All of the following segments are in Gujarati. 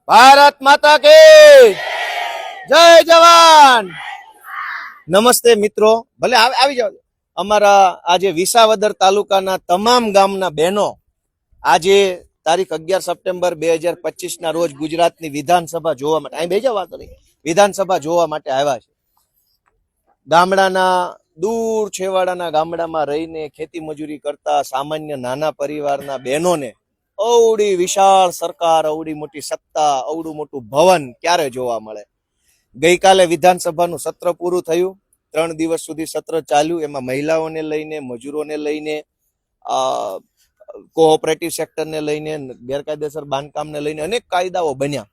ભારત માતા કી જય જવાન. નમસ્તે મિત્રો, ભલે આવી જાવ. અમારા આજે વિસાવદર તાલુકાના તમામ ગામના બહેનો આજે તારીખ 11 સપ્ટેમ્બર 2025 ના રોજ ગુજરાતની વિધાનસભા જોવા માટે અહીં બેજા વાત નહીં વિધાનસભા જોવા માટે આવ્યા છે. ગામડાના દૂર છેવાડાના ગામડામાં રહીને ખેતી મજૂરી કરતા સામાન્ય નાના પરિવારના બહેનોને અવડી વિશાળ સરકાર, અવડી મોટી સત્તા, અવડું મોટું ભવન ક્યારે જોવા મળે. ગઈકાલે વિધાનસભાનું સત્ર પૂરું થયું. 3 દિવસ સુધી સત્ર ચાલ્યું. એમાં મહિલાઓને લઈને, મજૂરોને લઈને, કોઓપરેટિવ સેક્ટરને લઈને, ગેરકાયદેસર બાંધકામને લઈને અનેક કાયદાઓ બન્યા.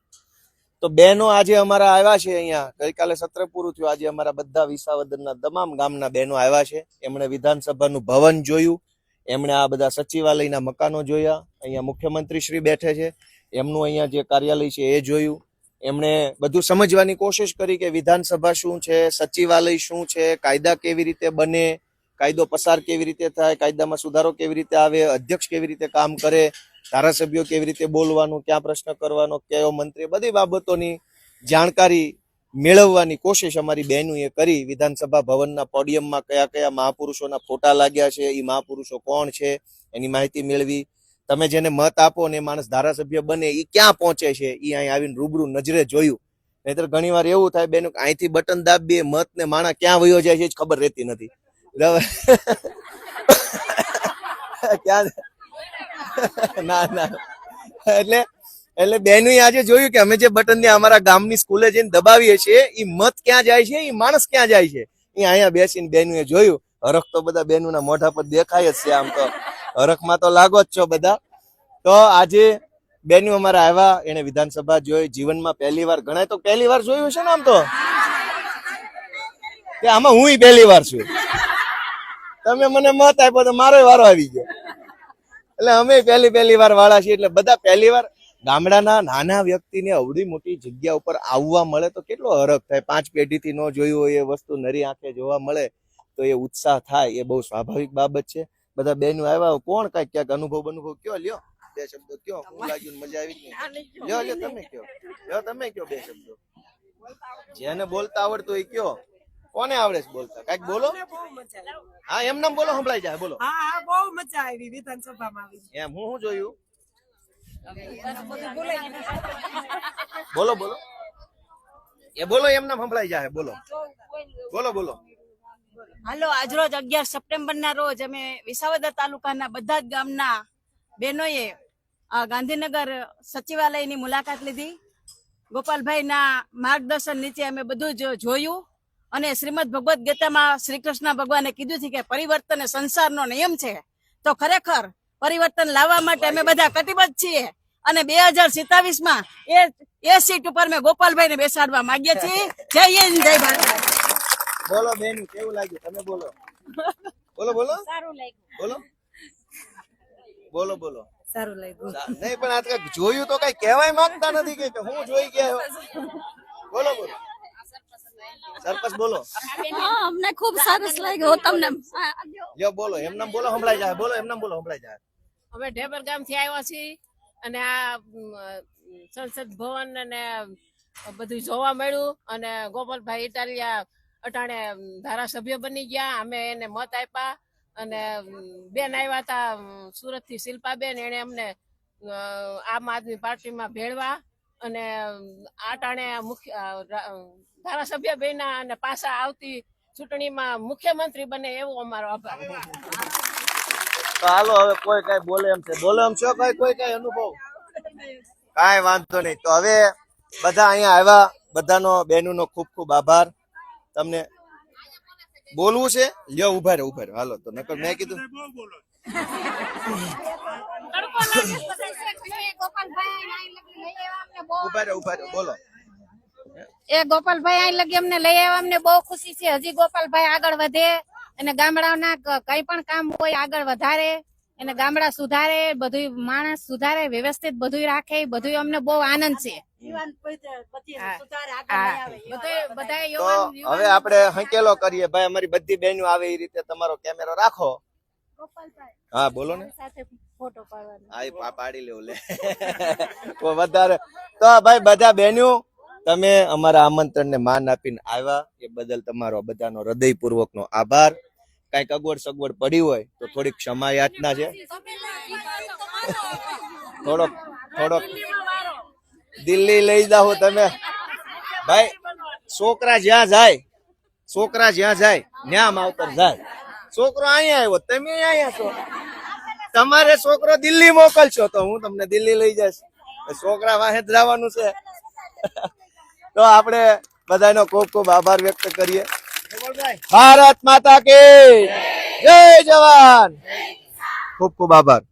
તો બહેનો આજે અમારા આવ્યા છે અહીંયા. ગઈકાલે સત્ર પૂરું થયું. આજે અમારા બધા વિસાવદરના તમામ ગામના બહેનો આવ્યા છે. એમણે વિધાનસભાનું ભવન જોયું, એમણે આ બધા સચિવાલયના મકાનો જોયા. અહીંયા મુખ્યમંત્રી શ્રી બેઠે છે, એમનું અહીંયા જે કાર્યાલય છે એ જોયું. એમણે બધું સમજવાની કોશિશ કરી કે વિધાનસભા શું છે, સચિવાલય શું છે, કાયદા કેવી રીતે બને, કાયદો પસાર કેવી રીતે થાય, કાયદામાં સુધારો કેવી રીતે આવે, અધ્યક્ષ કેવી રીતે કામ કરે, ધારાસભ્યો કેવી રીતે બોલવાનું, ક્યાં પ્રશ્ન કરવાનો, કયો મંત્રી, બધી બાબતોની જાણકારી મેળવવાની કોશિશ અમારી બહેનોએ કરી. વિધાનસભા ભવનના પોડિયમમાં કયા કયા મહાપુરુષોના ફોટા લાગ્યા છે, એ મહાપુરુષો કોણ છે એની માહિતી મેળવી. તમે જેને મત આપો ને એ માણસ ધારાસભ્ય બને એ ક્યાં પહોંચે છે એ અહીં આવીને રૂબરૂ નજરે જોયું. નહીતર ઘણી વાર એવું થાય બેન, અહીંથી બટન દાબીએ મત ને માણા ક્યાં વયો જાય છે જ ખબર રહેતી નથી. ક્યાં ના ના એટલે બેનું આજે જોયું કે અમે જે બટન ને અમારા ગામની સ્કૂલે જઈને દબાવીએ છીએ એ મત ક્યાં જાય છે, એ માણસ ક્યાં જાય છે એ અહીંયા બેસીને બેનુએ જોયું. હરખ તો બધા બેનુના મોઢા પર દેખાય જ છે. આમ તો હરખમાં તો લાગો જ છો બધા. તો આજે બેનું અમારા આવ્યા, એને વિધાનસભા જોઈ. જીવનમાં પહેલી વાર, ઘણા તો પહેલી વાર જોયું છે ને. આમ તો આમાં હું પહેલી વાર છું. તમે મને મત આપ્યો તો મારો વારો આવી ગયો. એટલે અમે પહેલી વાર વાળા છીએ. એટલે બધા પહેલી વાર. ગામડાના નાના વ્યક્તિને અવડી મોટી જગ્યા ઉપર આવવા મળે તો કેટલો હરખ થાય. 5 પેઢીથી ન જોયું હોય એ વસ્તુ નરી આંખે જોવા મળે તો એ ઉત્સાહ થાય. એ બહુ સ્વાભાવિક બાબત છે. બધા બહેનો આવ્યા. કોણ કઈ ક્યાંક અનુભવ કયો, લ્યો 2 શબ્દો કયો. હું લાગ્યું, મજા આવી? લ્યો તમે કયો, તમે કયો 2 શબ્દો. જેને બોલતા આવડતું હોય કયો. કોને આવડે છે બોલતા? કઈક બોલો. હા, એમ નામ બોલો, સંભળાઈ જાય. બોલો. હા, બહુ મજા આવી વિધાનસભામાં આવી. એમ હું જોયું. બોલો બોલો. એ બોલો, એમ નામ સંભળાઈ જાય. બોલો બોલો બોલો. હાલો, આજરોજ 11 સપ્ટેમ્બર ના રોજ અમે વિસાવદર તાલુકાના બધા જ ગામના બહેનોએ ગાંધીનગર સચિવાલયની મુલાકાત લીધી. ગોપાલભાઈના માર્ગદર્શન નીચે અમે બધું જ જોયું. અને શ્રીમદ ભગવદ્ ગીતામાં શ્રી કૃષ્ણ ભગવાને કીધું છે કે પરિવર્તન એ સંસારનો નિયમ છે. તો ખરેખર પરિવર્તન લાવવા માટે અમે બધા કટિબદ્ધ છીએ. અને 2027માં એ સીટ ઉપર મેં ગોપાલભાઈને બેસાડવા માંગીએ છીએ. જય હિન્દ, જય ભારત. બોલો બેન, કેવું લાગ્યું? તમે બોલો. બોલો બોલો. સારું લાગ્યું. બોલો બોલો બોલો. સારું લાગ્યું. નહીં પણ આ કઈ જોયું તો કઈ કહેવાય માંગતા નથી કે હું જોઈ ગયા. બોલો બોલો. સરપંચ બોલો. અમને ખૂબ સરસ લાગ્યું. તમને લ્યો બોલો, એમ નામ બોલો, સંભળાઈ જાય. બોલો, એમ નામ બોલો, સંભળાઈ જાય. અમે ઢેબર ગામ થી આવ્યા છીએ અને આ સંસદ ભવન અને બધું જોવા મળ્યું. અને ગોપાલભાઈ ઇટાલિયા અટાણે ધારાસભ્ય બની ગયા. અમે એને મત આપ્યા. અને બેન આવ્યા હતા સુરત થી, શિલ્પાબેન. એને અમને આમ આદમી પાર્ટીમાં ભેળવા અને આટાણે મુખ્ય ધારાસભ્ય બન્યા. અને પાછા આવતી ચૂંટણીમાં મુખ્યમંત્રી બને એવો અમારો આભાર. તો હાલો, હવે કોઈ કઈ બોલે એમ છે. બોલે એમ છો કોઈ કઈ અનુભવ? કાંઈ વાંધો નહીં. તો હવે બધા અહીંયા આવ્યા. બધાનો બહેનોનો ખૂબ ખૂબ આભાર. તમને બોલવું છે? લ્યો, ઉભા રહો. હાલો. તો નકર મેં કીધું ઉભા રહો. બોલો. એ ગોપાલભાઈ અહીં લગી અમને લઈ આવ્યા. અમને બહુ ખુશી છે. હજી ગોપાલભાઈ આગળ વધે અને ગામડાઓના કઈ પણ કામ હોય આગળ વધારે અને ગામડા સુધારે, બધું માણસ સુધારે, વ્યવસ્થિત બધું રાખે. બધું અમને બહુ આનંદ છે. હવે આપણે હંકેલો કરીએ. ભાઈ, અમારી બધી બહેનો આવે એ રીતે તમારો કેમેરો રાખો. હા બોલો ને. ફોટો પાડવાનો. હા, પાડી લેવું લે. વધારે તો ભાઈ બધા બહેનો તમે અમારા આમંત્રણને માન આપીને આવ્યા એ બદલ તમારો બધાનો હૃદયપૂર્વકનો આભાર. કઈક અગવડ સગવડ પડી હોય તો થોડીક ક્ષમા યાચના છે. થોડોક થોડોક દિલ્હી લઈ જાઓ તમે ભાઈ. છોકરા જ્યાં જાય ત્યાં માવતર જાય. છોકરો અહીંયા આવ્યો તમે અહીંયા છો, તમારે છોકરો દિલ્હી મોકલશો તો હું તમને દિલ્હી લઈ જઈશ. છોકરા વાહે જ જવાનું છે. તો આપણે બધાનો ખૂબ ખૂબ આભાર વ્યક્ત કરીએ. ભારત માતા કી જય જવાન. ખૂબ ખૂબ આભાર.